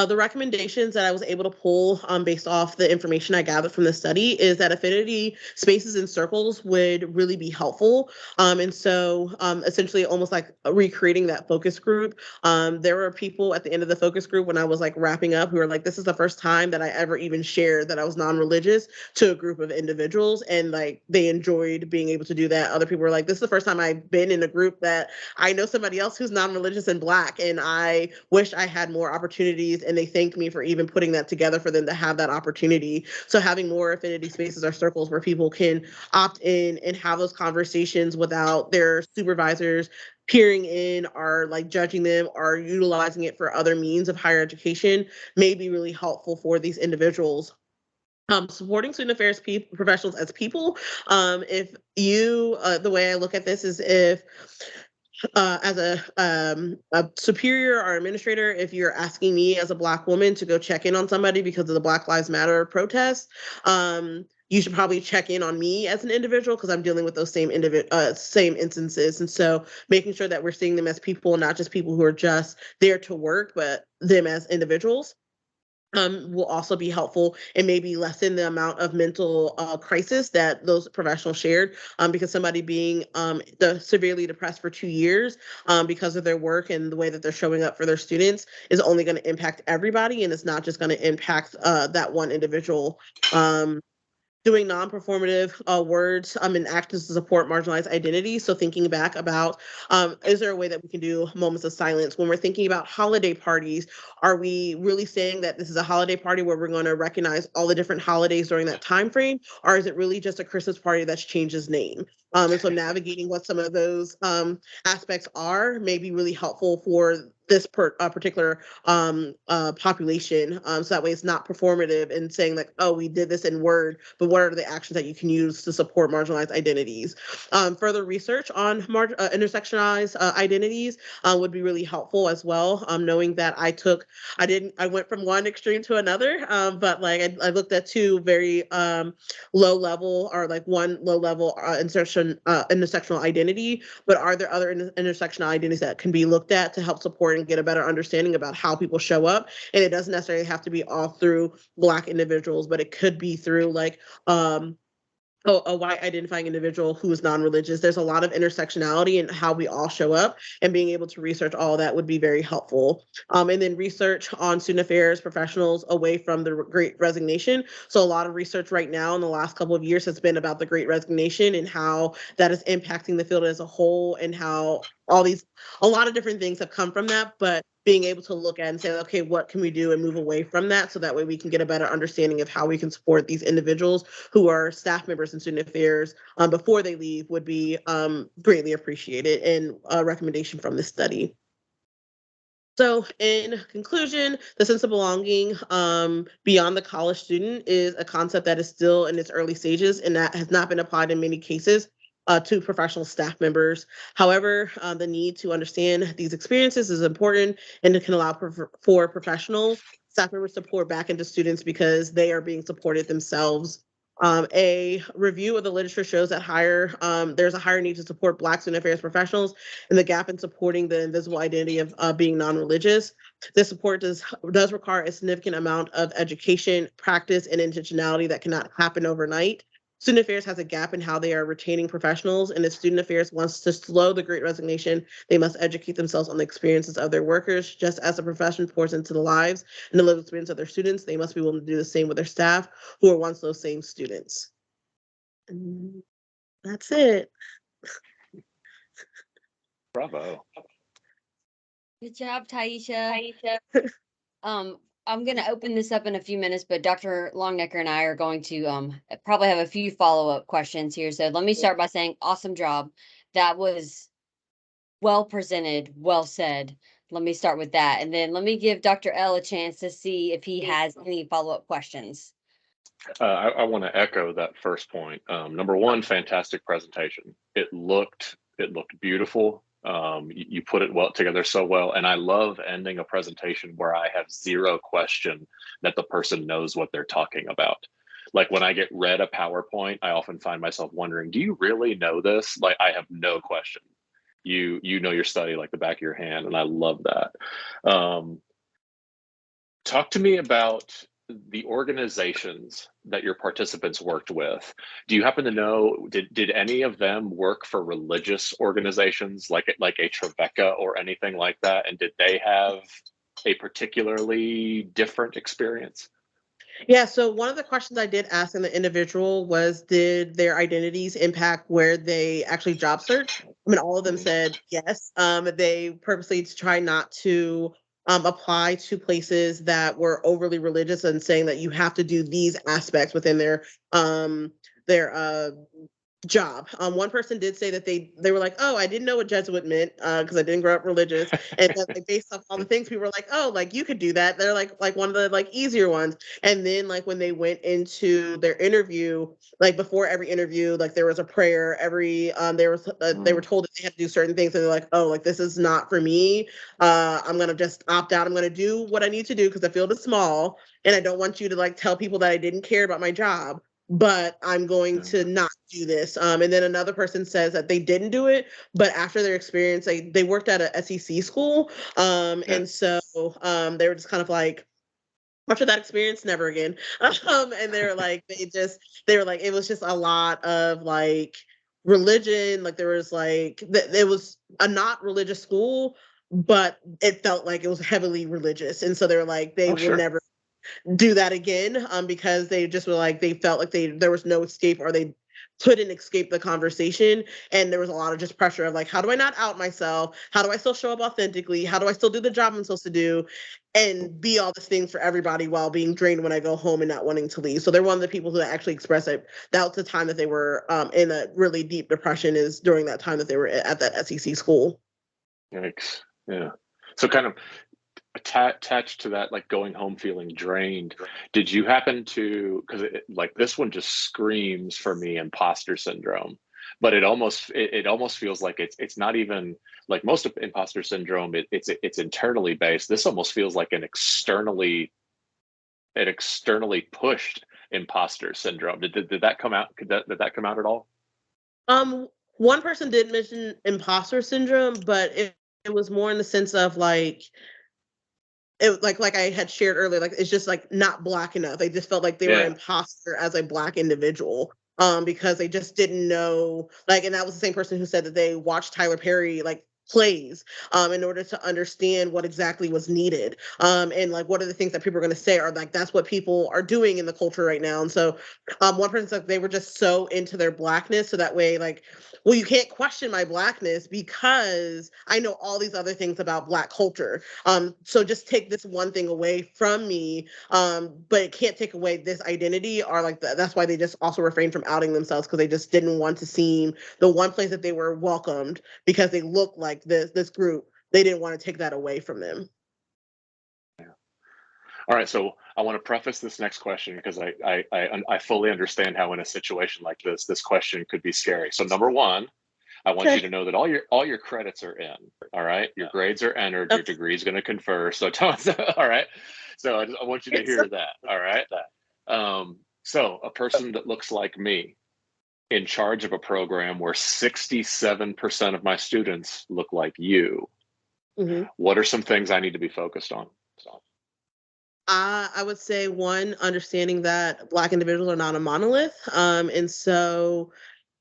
Speaker 1: The recommendations that I was able to pull, based off the information I gathered from the study, is that affinity spaces and circles would really be helpful. And so essentially almost like recreating that focus group. There were people at the end of the focus group when I was like wrapping up who were like, this is the first time that I ever even shared that I was non-religious to a group of individuals. And like they enjoyed being able to do that. Other people were like, this is the first time I've been in a group that I know somebody else who's non-religious and Black, and I wish I had more opportunities. And they thanked me for even putting that together for them to have that opportunity. So having more affinity spaces or circles where people can opt in and have those conversations without their supervisors peering in or like judging them or utilizing it for other means of higher education may be really helpful for these individuals. Supporting student affairs professionals as people. If you, the way I look at this is if as a superior or administrator, if you're asking me as a Black woman to go check in on somebody because of the Black Lives Matter protests, you should probably check in on me as an individual because I'm dealing with those same instances. And so making sure that we're seeing them as people, not just people who are just there to work, but them as individuals, will also be helpful and maybe lessen the amount of mental crisis that those professionals shared, because somebody being severely depressed for 2 years, because of their work and the way that they're showing up for their students is only going to impact everybody, and it's not just going to impact that one individual. Doing non-performative words and actions to support marginalized identities. So thinking back about, is there a way that we can do moments of silence when we're thinking about holiday parties? Are we really saying that this is a holiday party where we're going to recognize all the different holidays during that time frame, or is it really just a Christmas party that's changed its name? And so navigating what some of those aspects are may be really helpful for this particular population. So that way it's not performative and saying like, oh, we did this in word, but what are the actions that you can use to support marginalized identities? Further research on intersectionalized identities would be really helpful as well. Knowing that I went from one extreme to another, but like I looked at 2 very low level, or like one low level intersectional identity, but are there other intersectional identities that can be looked at to help support and get a better understanding about how people show up? And it doesn't necessarily have to be all through Black individuals, but it could be through like a white identifying individual who is non-religious. There's a lot of intersectionality in how we all show up, and being able to research all that would be very helpful. And then research on student affairs professionals away from the Great Resignation. So a lot of research right now in the last couple of years has been about the Great Resignation and how that is impacting the field as a whole, and how a lot of different things have come from that, but being able to look at and say, okay, what can we do and move away from that, so that way we can get a better understanding of how we can support these individuals who are staff members in student affairs before they leave would be greatly appreciated, and a recommendation from this study. So in conclusion, the sense of belonging beyond the college student is a concept that is still in its early stages and that has not been applied in many cases to professional staff members. However, the need to understand these experiences is important, and it can allow for professional staff members to pour back into students because they are being supported themselves. A review of the literature shows that there's a higher need to support Black student affairs professionals, and the gap in supporting the invisible identity of being non-religious. This support does require a significant amount of education, practice, and intentionality that cannot happen overnight. Student Affairs has a gap in how they are retaining professionals, and if Student Affairs wants to slow the Great Resignation, they must educate themselves on the experiences of their workers. Just as the profession pours into the lives and the lived experience of their students, they must be willing to do the same with their staff, who are once those same students. And that's it.
Speaker 2: Bravo.
Speaker 3: Good job, Taisha. I'm going to open this up in a few minutes, but Dr. Longnecker and I are going to probably have a few follow-up questions here. So let me start by saying, awesome job. That was well presented, well said. Let me start with that. And then let me give Dr. L a chance to see if he has any follow-up questions.
Speaker 2: I want to echo that first point. Number one, fantastic presentation. It looked beautiful. You put it well together so well, and I love ending a presentation where I have zero question that the person knows what they're talking about. Like when I get read a PowerPoint, I often find myself wondering, do you really know this? Like I have no question. You know your study like the back of your hand, and I love that. Talk to me about the organizations that your participants worked with. Do you happen to know, did any of them work for religious organizations like a Trevecca or anything like that? And did they have a particularly different experience?
Speaker 1: Yeah, so one of the questions I did ask in the individual was, did their identities impact where they actually job search? I mean, all of them said yes. They purposely try not to apply to places that were overly religious and saying that you have to do these aspects within their job. One person did say that they were like, oh, I didn't know what Jesuit meant because I didn't grow up religious, and that, like, based off all the things, people were like, oh, like you could do that. They're like one of the like easier ones. And then like when they went into their interview, like before every interview, like there was a prayer. They were told that they had to do certain things, and they're like, oh, like this is not for me. I'm gonna just opt out. I'm gonna do what I need to do because the field is small, and I don't want you to like tell people that I didn't care about my job, but I'm going to not do this. And then another person says that they didn't do it, but after their experience, they worked at a SEC school. And so they were just kind of like, after that experience, never again. And they were like, they were like, it was just a lot of like religion. Like there was like, it was a not religious school, but it felt like it was heavily religious. And so they were like, they will never do that again, because they just were like, they felt like there was no escape, or they couldn't escape the conversation, and there was a lot of just pressure of like, how do I not out myself, how do I still show up authentically, how do I still do the job I'm supposed to do and be all these things for everybody while being drained when I go home and not wanting to leave. So they're one of the people who actually expressed it. That was the time that they were in a really deep depression, is during that time that they were at that SEC school.
Speaker 2: Yikes. Yeah. So kind of attached to that, like going home feeling drained, did you happen to, because like this one just screams for me imposter syndrome, but it almost feels like it's not even like most of imposter syndrome, it's internally based. This almost feels like an externally pushed imposter syndrome. Did that come out? Did that come out at all?
Speaker 1: One person did mention imposter syndrome, but it was more in the sense of like, it like I had shared earlier, like it's just like not Black enough. They just felt like they were an imposter as a Black individual, because they just didn't know, like, and that was the same person who said that they watched Tyler Perry like plays in order to understand what exactly was needed, and like what are the things that people are going to say, or like that's what people are doing in the culture right now. And so one person said they were just so into their Blackness, so that way, like, well, you can't question my Blackness because I know all these other things about Black culture. So just take this one thing away from me, but it can't take away this identity, or like that's why they just also refrained from outing themselves, because they just didn't want to seem the one place that they were welcomed because they look like this group. They didn't want to take that away from them.
Speaker 2: All right, so I want to preface this next question because I fully understand how in a situation like this question could be scary. So number one, I want you
Speaker 1: Okay.
Speaker 2: to know that all your credits are in. All right, your grades are entered. Your
Speaker 1: Yep.
Speaker 2: degree is going to confer. So don't. All right. So I want you to hear that. All right. So a person that looks like me, in charge of a program where 67% of my students look like you,
Speaker 1: Mhm.
Speaker 2: what are some things I need to be focused on? So,
Speaker 1: I would say one, understanding that Black individuals are not a monolith, and so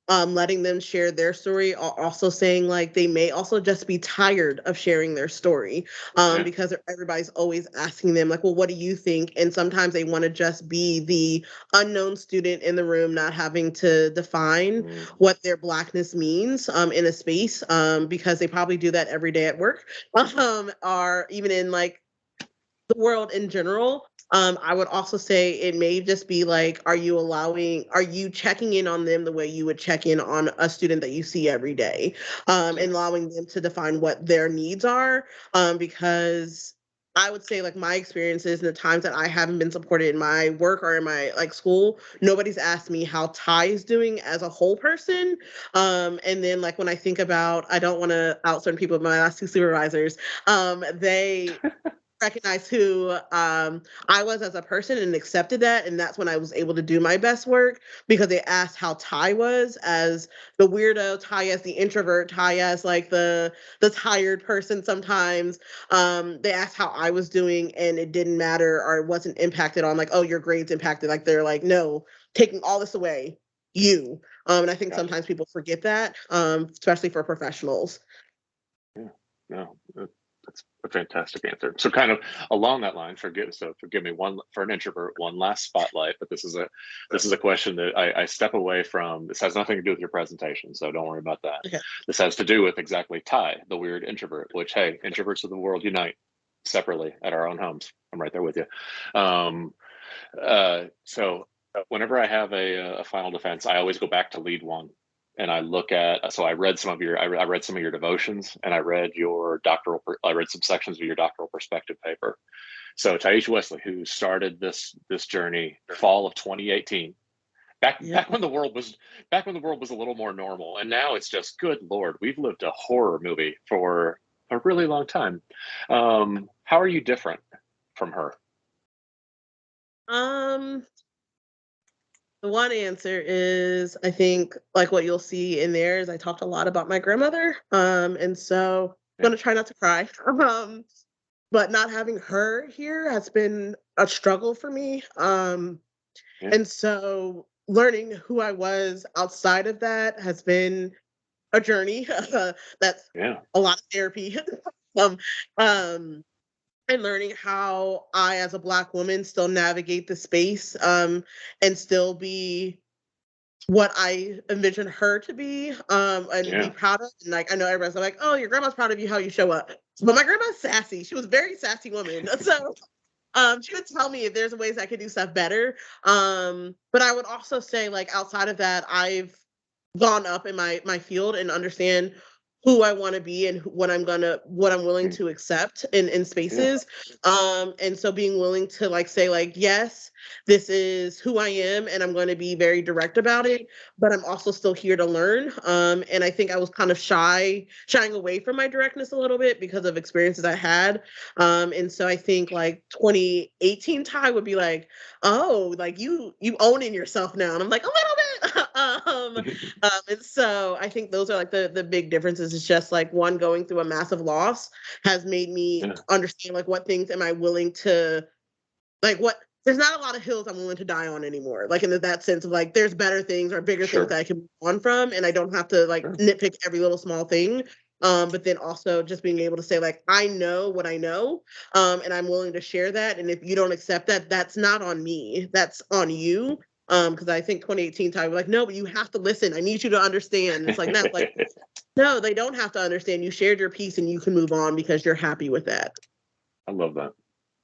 Speaker 1: letting them share their story, also saying like they may also just be tired of sharing their story,
Speaker 2: yeah.
Speaker 1: because everybody's always asking them like, well, what do you think? And sometimes they want to just be the unknown student in the room, not having to define
Speaker 2: Mm,
Speaker 1: what their Blackness means in a space, because they probably do that every day at work, or even in like the world in general. I would also say it may just be like, are you checking in on them the way you would check in on a student that you see every day,
Speaker 2: yeah.
Speaker 1: and allowing them to define what their needs are, because I would say like my experiences and the times that I haven't been supported in my work or in my like school, nobody's asked me how Ty is doing as a whole person. And then like when I think about, I don't want to out certain people, but my last two supervisors, they recognize who I was as a person and accepted that. And that's when I was able to do my best work, because they asked how Ty was as the weirdo, Ty as the introvert, Ty as like the tired person sometimes. They asked how I was doing, and it didn't matter, or it wasn't impacted on like, oh, your grades impacted. Like they're like, no, taking all this away, you. And I think
Speaker 2: Gotcha.
Speaker 1: sometimes people forget that, especially for professionals.
Speaker 2: Yeah. No, that's a fantastic answer. So kind of along that line, forgive me one for an introvert, one last spotlight, but this is a question that I step away from. This has nothing to do with your presentation, so don't worry about that.
Speaker 1: Okay.
Speaker 2: This has to do with exactly Ty, the weird introvert, which, hey, introverts of the world unite separately at our own homes. I'm right there with you. Um, so whenever I have a final defense, I always go back to lead one, and I look at. So I read some of your devotions, and I read some sections of your doctoral perspective paper. So Taisha Wesley, who started this journey fall of 2018,
Speaker 1: Yep.
Speaker 2: back when the world was a little more normal, and now it's just good Lord, we've lived a horror movie for a really long time. How are you different from her?
Speaker 1: Um, The one answer is, I think, like what you'll see in there is I talked a lot about my grandmother. And so I'm
Speaker 2: Yeah,
Speaker 1: gonna try not to cry. But not having her here has been a struggle for me.
Speaker 2: yeah,
Speaker 1: And so learning who I was outside of that has been a journey. That's
Speaker 2: yeah,
Speaker 1: a lot of therapy. um, um, and learning how I, as a Black woman, still navigate the space, and still be what I envision her to be, and be
Speaker 2: yeah.
Speaker 1: proud of. And like I know everybody's like, "Oh, your grandma's proud of you how you show up," but my grandma's sassy. She was a very sassy woman, so she would tell me if there's ways I could do stuff better. But I would also say like outside of that, I've gone up in my field and understand who I want to be and what I'm willing
Speaker 2: Mm,
Speaker 1: to accept in
Speaker 2: yeah,
Speaker 1: spaces. And so being willing to like say like, yes, this is who I am and I'm going to be very direct about it, but I'm also still here to learn. And I think I was kind of shying away from my directness a little bit because of experiences I had. And so I think like 2018 Ty would be like, oh, like you owning yourself now. And I'm like, a little bit. And so I think those are like the big differences. It's just like one, going through a massive loss has made me
Speaker 2: yeah.
Speaker 1: understand like what things am I willing to, like what there's not a lot of hills I'm willing to die on anymore. Like in that sense of like there's better things or bigger things
Speaker 2: Sure,
Speaker 1: that I can move on from, and I don't have to like
Speaker 2: sure.
Speaker 1: nitpick every little small thing. But then also just being able to say like I know what I know, and I'm willing to share that. And if you don't accept that, that's not on me. That's on you. Because I think 2018 time like no, but you have to listen. I need you to understand. It's like no, like no, they don't have to understand. You shared your piece and you can move on because you're happy with that.
Speaker 2: I love that.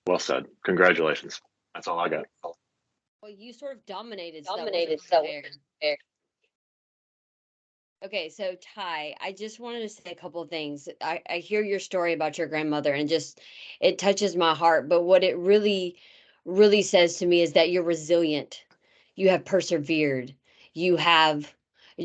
Speaker 2: Well said. Congratulations. That's all I got.
Speaker 3: Well, you sort of dominated, so that wasn't really fair. Okay, so Ty, I just wanted to say a couple of things. I hear your story about your grandmother and just it touches my heart, but what it really really says to me is that you're resilient. You have persevered. You have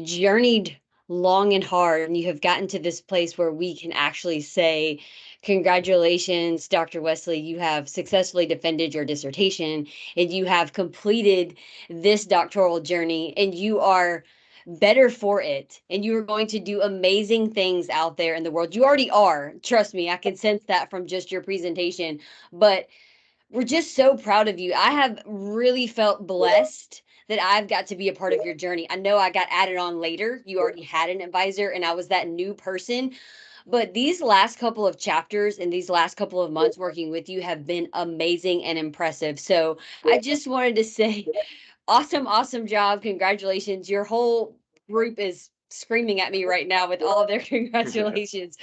Speaker 3: journeyed long and hard, and you have gotten to this place where we can actually say, congratulations, Dr. Wesley, you have successfully defended your dissertation and you have completed this doctoral journey and you are better for it and you are going to do amazing things out there in the world. You already are. Trust me, I can sense that from just your presentation, but we're just so proud of you. I have really felt blessed that I've got to be a part of your journey. I know I got added on later. You already had an advisor and I was that new person. But these last couple of chapters and these last couple of months working with you have been amazing and impressive. So I just wanted to say, awesome, awesome job. Congratulations. Your whole group is screaming at me right now with all of their congratulations.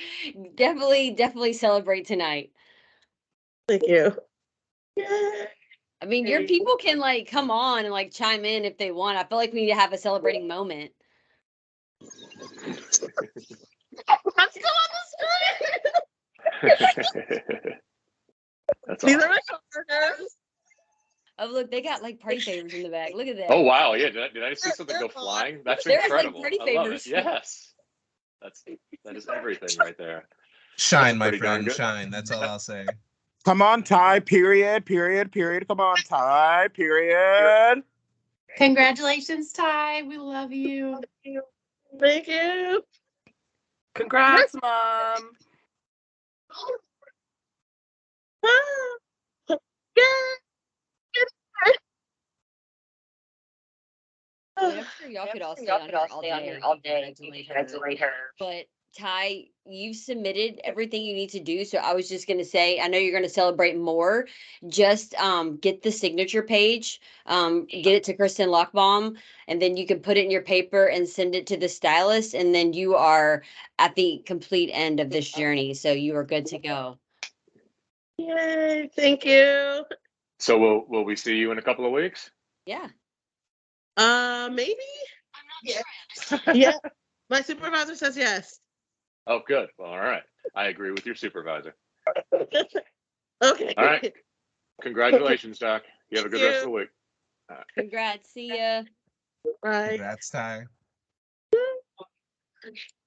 Speaker 3: Definitely celebrate tonight.
Speaker 1: Thank you.
Speaker 3: I mean, your people can like come on and like chime in if they want. I feel like we need to have a celebrating moment.
Speaker 1: I'm still on the screen.
Speaker 2: That's
Speaker 1: These
Speaker 2: awesome.
Speaker 1: are my coworkers.
Speaker 3: Oh, look, they got like party favors in the back. Look at that.
Speaker 2: Oh wow, yeah. Did I see something go flying? That's
Speaker 3: There's, like,
Speaker 2: incredible.
Speaker 3: party
Speaker 2: I love it.
Speaker 3: favors.
Speaker 2: Yes, that is everything right there.
Speaker 4: Shine, my
Speaker 2: pretty darn
Speaker 4: friend,
Speaker 2: good.
Speaker 4: shine. That's all I'll say.
Speaker 5: Come on, Ty, period. Come on, Ty, period.
Speaker 6: Congratulations, Ty. We love you.
Speaker 1: Thank you.
Speaker 5: Congrats, Mom.
Speaker 3: I'm sure y'all could all stay on here all day and congratulate her. But Ty, you've submitted everything you need to do. So I was just gonna say, I know you're gonna celebrate more. Just get the signature page, get it to Kristen Lockbaum, and then you can put it in your paper and send it to the stylist, and then you are at the complete end of this journey. So you are good to go.
Speaker 1: Yay, thank you.
Speaker 2: So will we see you in a couple of weeks?
Speaker 3: Yeah.
Speaker 1: Maybe.
Speaker 6: I'm not
Speaker 1: sure. Yeah, my supervisor says yes.
Speaker 2: Oh, good. Well, all right. I agree with your supervisor.
Speaker 1: Okay.
Speaker 2: All right. Congratulations, Doc. You have a good rest of the week.
Speaker 3: Congrats. See ya.
Speaker 1: Right.
Speaker 4: Congrats, Ty.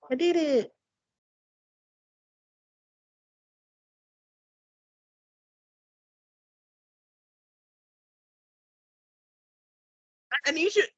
Speaker 1: I did it. And you should.